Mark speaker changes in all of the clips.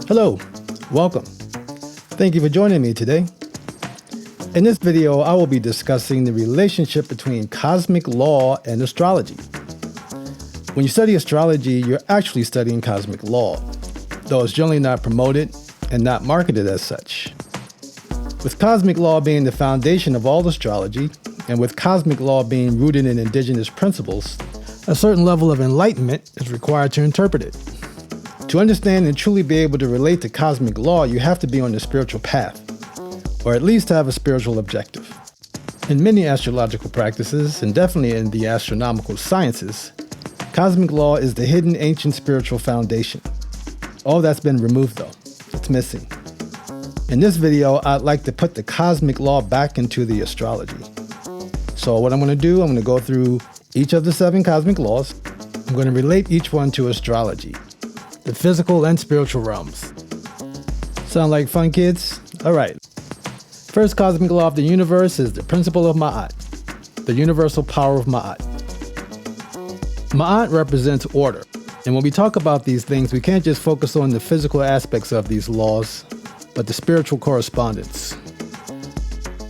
Speaker 1: Hello, welcome. Thank you for joining me today. In this video, I will be discussing the relationship between cosmic law and astrology. When you study astrology, you're actually studying cosmic law, though it's generally not promoted and not marketed as such. With cosmic law being the foundation of all astrology, and with cosmic law being rooted in indigenous principles, a certain level of enlightenment is required to interpret it. To understand and truly be able to relate to cosmic law, you have to be on the spiritual path, or at least have a spiritual objective. In many astrological practices, and definitely in the astronomical sciences, cosmic law is the hidden ancient spiritual foundation. All that's been removed though. It's missing. In this video, I'd like to put the cosmic law back into the astrology. So what I'm going to do, I'm going to go through each of the 7 cosmic laws. I'm going to relate each one to astrology, the physical and spiritual realms. Sound like fun, kids? All right. First cosmic law of the universe is the principle of Ma'at, the universal power of Ma'at. Ma'at represents order. And when we talk about these things, we can't just focus on the physical aspects of these laws, but the spiritual correspondence.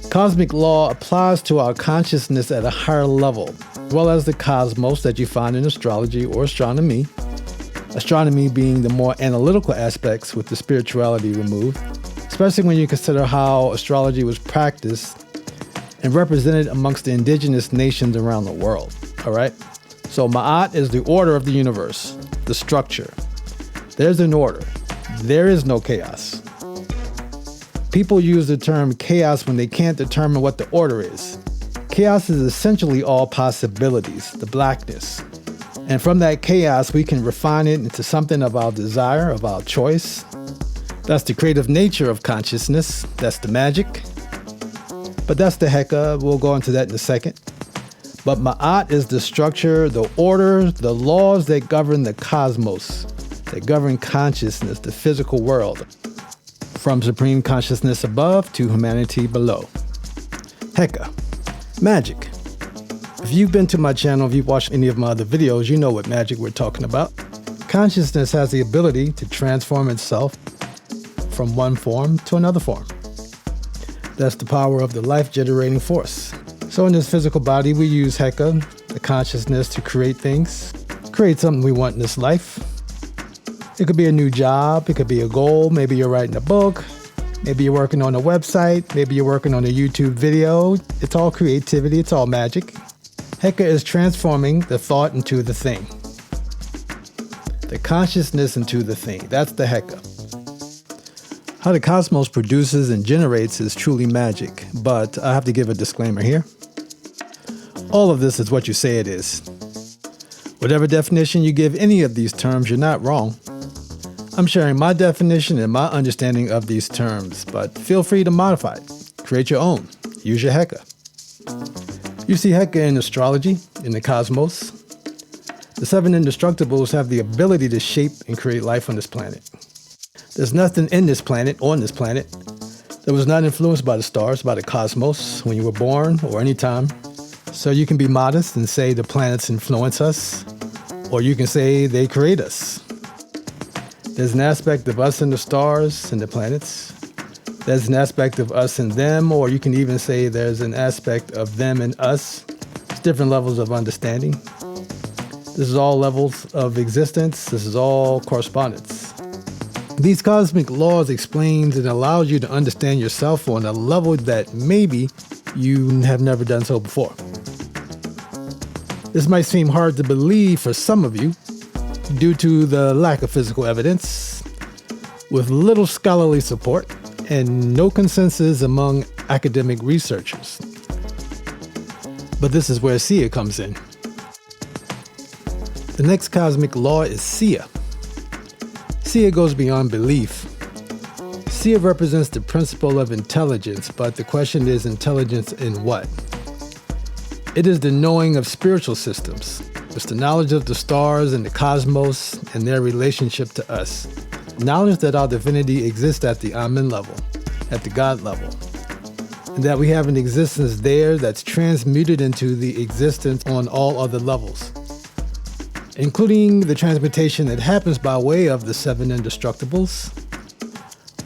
Speaker 1: Cosmic law applies to our consciousness at a higher level, as well as the cosmos that you find in astrology or astronomy. Astronomy being the more analytical aspects with the spirituality removed, especially when you consider how astrology was practiced and represented amongst the indigenous nations around the world. All right? So Ma'at is the order of the universe, the structure. There's an order. There is no chaos. People use the term chaos when they can't determine what the order is. Chaos is essentially all possibilities, the blackness. And from that chaos, we can refine it into something of our desire, of our choice. That's the creative nature of consciousness. That's the magic. But that's the Heka. We'll go into that in a second. But Ma'at is the structure, the order, the laws that govern the cosmos, that govern consciousness, the physical world, from supreme consciousness above to humanity below. Heka, magic. If you've been to my channel, if you've watched any of my other videos, you know what magic we're talking about. Consciousness has the ability to transform itself from one form to another form. That's the power of the life-generating force. So in this physical body, we use Heka, the consciousness, to create things, create something we want in this life. It could be a new job, it could be a goal, maybe you're writing a book, maybe you're working on a website, maybe you're working on a YouTube video. It's all creativity, it's all magic. Heka is transforming the thought into the thing. The consciousness into the thing. That's the Heka. How the cosmos produces and generates is truly magic, but I have to give a disclaimer here. All of this is what you say it is. Whatever definition you give any of these terms, you're not wrong. I'm sharing my definition and my understanding of these terms, but feel free to modify it. Create your own. Use your Heka. You see Heka in astrology, in the cosmos. The 7 indestructibles have the ability to shape and create life on this planet. There's nothing in this planet, on this planet, that was not influenced by the stars, by the cosmos, when you were born or any time. So you can be modest and say the planets influence us, or you can say they create us. There's an aspect of us in the stars and the planets. There's an aspect of us and them, or you can even say there's an aspect of them and us. It's different levels of understanding. This is all levels of existence. This is all correspondence. These cosmic laws explains and allows you to understand yourself on a level that maybe you have never done so before. This might seem hard to believe for some of you due to the lack of physical evidence, with little scholarly support, and no consensus among academic researchers. But this is where Sia comes in. The next cosmic law is Sia. Sia goes beyond belief. Sia represents the principle of intelligence, but the question is intelligence in what? It is the knowing of spiritual systems. It's the knowledge of the stars and the cosmos and their relationship to us. Knowledge that our divinity exists at the Amen level, at the God level, and that we have an existence there that's transmuted into the existence on all other levels. including the transmutation that happens by way of the 7 indestructibles,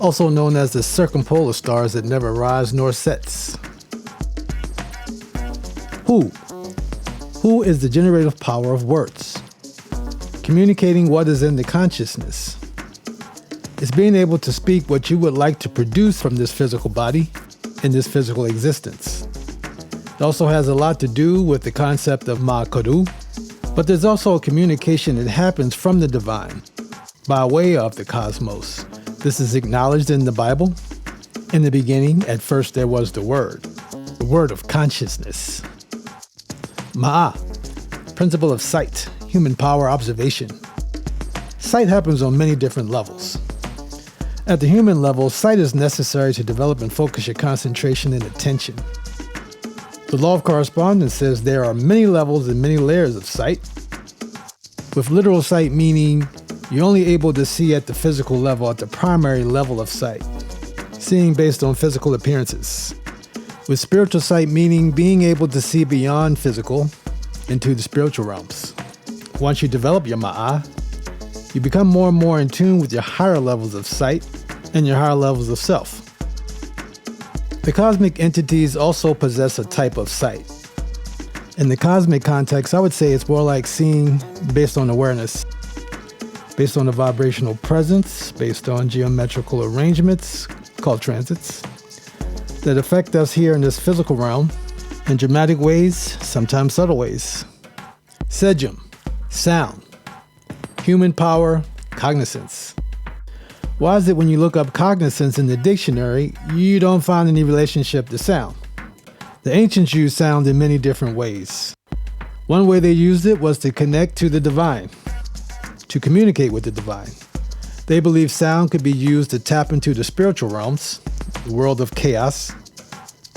Speaker 1: also known as the circumpolar stars that never rise nor sets. Who is the generative power of words, communicating what is in the consciousness. It's being able to speak what you would like to produce from this physical body in this physical existence. It also has a lot to do with the concept of ma'kodu, but there's also a communication that happens from the divine by way of the cosmos. This is acknowledged in the Bible. In the beginning, at first there was the word of consciousness. Ma'a, principle of sight, human power observation. Sight happens on many different levels. At the human level, sight is necessary to develop and focus your concentration and attention. The law of correspondence says there are many levels and many layers of sight, with literal sight meaning you're only able to see at the physical level, at the primary level of sight, seeing based on physical appearances. With spiritual sight meaning being able to see beyond physical into the spiritual realms. Once you develop your ma'a, you become more and more in tune with your higher levels of sight and your higher levels of self. The cosmic entities also possess a type of sight. In the cosmic context, I would say it's more like seeing based on awareness, based on a vibrational presence, based on geometrical arrangements called transits that affect us here in this physical realm in dramatic ways, sometimes subtle ways. Sedjum, sound, human power, cognizance. Why is it when you look up cognizance in the dictionary, you don't find any relationship to sound? The ancients used sound in many different ways. One way they used it was to connect to the divine, to communicate with the divine. They believed sound could be used to tap into the spiritual realms, the world of chaos,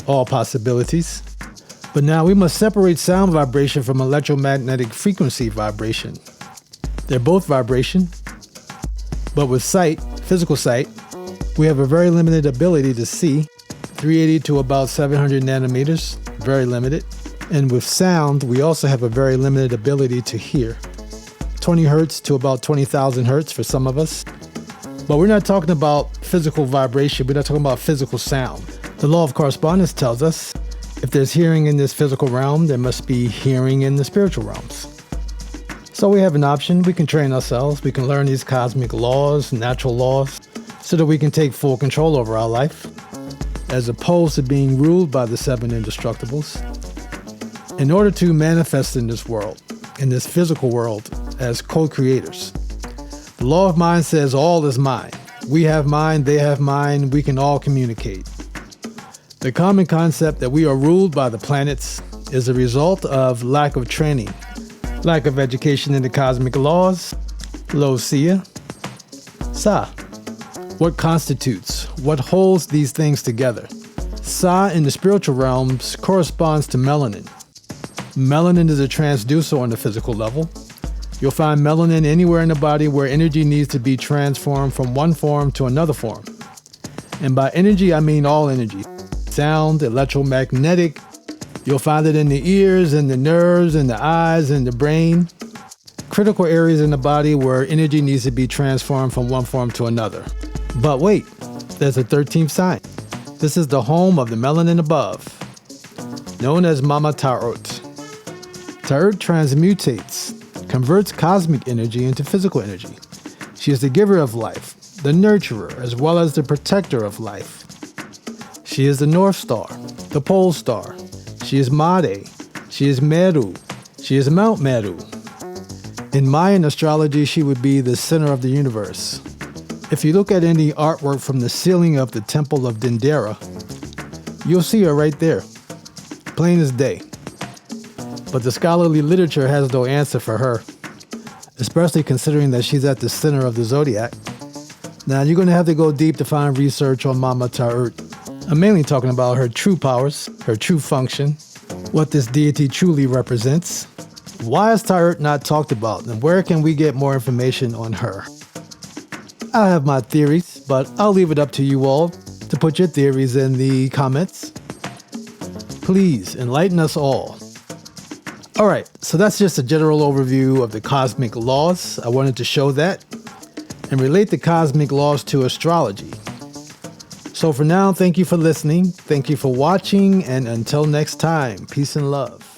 Speaker 1: all possibilities. But now we must separate sound vibration from electromagnetic frequency vibration. They're both vibration, but with sight, physical sight, we have a very limited ability to see, 380 to about 700 nanometers, very limited. And with sound, we also have a very limited ability to hear, 20 hertz to about 20,000 hertz for some of us. But we're not talking about physical vibration, we're not talking about physical sound. The law of correspondence tells us if there's hearing in this physical realm, there must be hearing in the spiritual realms. So we have an option. We can train ourselves. We can learn these cosmic laws, natural laws, so that we can take full control over our life, as opposed to being ruled by the seven indestructibles. In order to manifest in this world, in this physical world, as co-creators, the law of mind says all is mind. We have mind, they have mind, we can all communicate. The common concept that we are ruled by the planets is a result of lack of training, lack of education in the cosmic laws, lo sia, sa. What constitutes, what holds these things together? Sa in the spiritual realms corresponds to melanin. Melanin is a transducer on the physical level. You'll find melanin anywhere in the body where energy needs to be transformed from one form to another form. And by energy, I mean all energy. Sound, electromagnetic. You'll find it in the ears, and the nerves, and the eyes, and the brain. Critical areas in the body where energy needs to be transformed from one form to another. But wait, there's a 13th sign. This is the home of the melanin above, known as Mama Ta'urt. Ta'urt transmutates, converts cosmic energy into physical energy. She is the giver of life, the nurturer, as well as the protector of life. She is the North Star, the Pole Star. She is Made. She is Meru. She is Mount Meru. In Mayan astrology, she would be the center of the universe. If you look at any artwork from the ceiling of the Temple of Dendera, you'll see her right there, plain as day. But the scholarly literature has no answer for her, especially considering that she's at the center of the zodiac. Now, you're going to have to go deep to find research on Mama Ta'urt. I'm mainly talking about her true powers, her true function, what this deity truly represents. Why is Ta'urt not talked about, and where can we get more information on her? I have my theories, but I'll leave it up to you all to put your theories in the comments. Please enlighten us all. All right, so that's just a general overview of the cosmic laws. I wanted to show that and relate the cosmic laws to astrology. So for now, thank you for listening. Thank you for watching. And until next time, peace and love.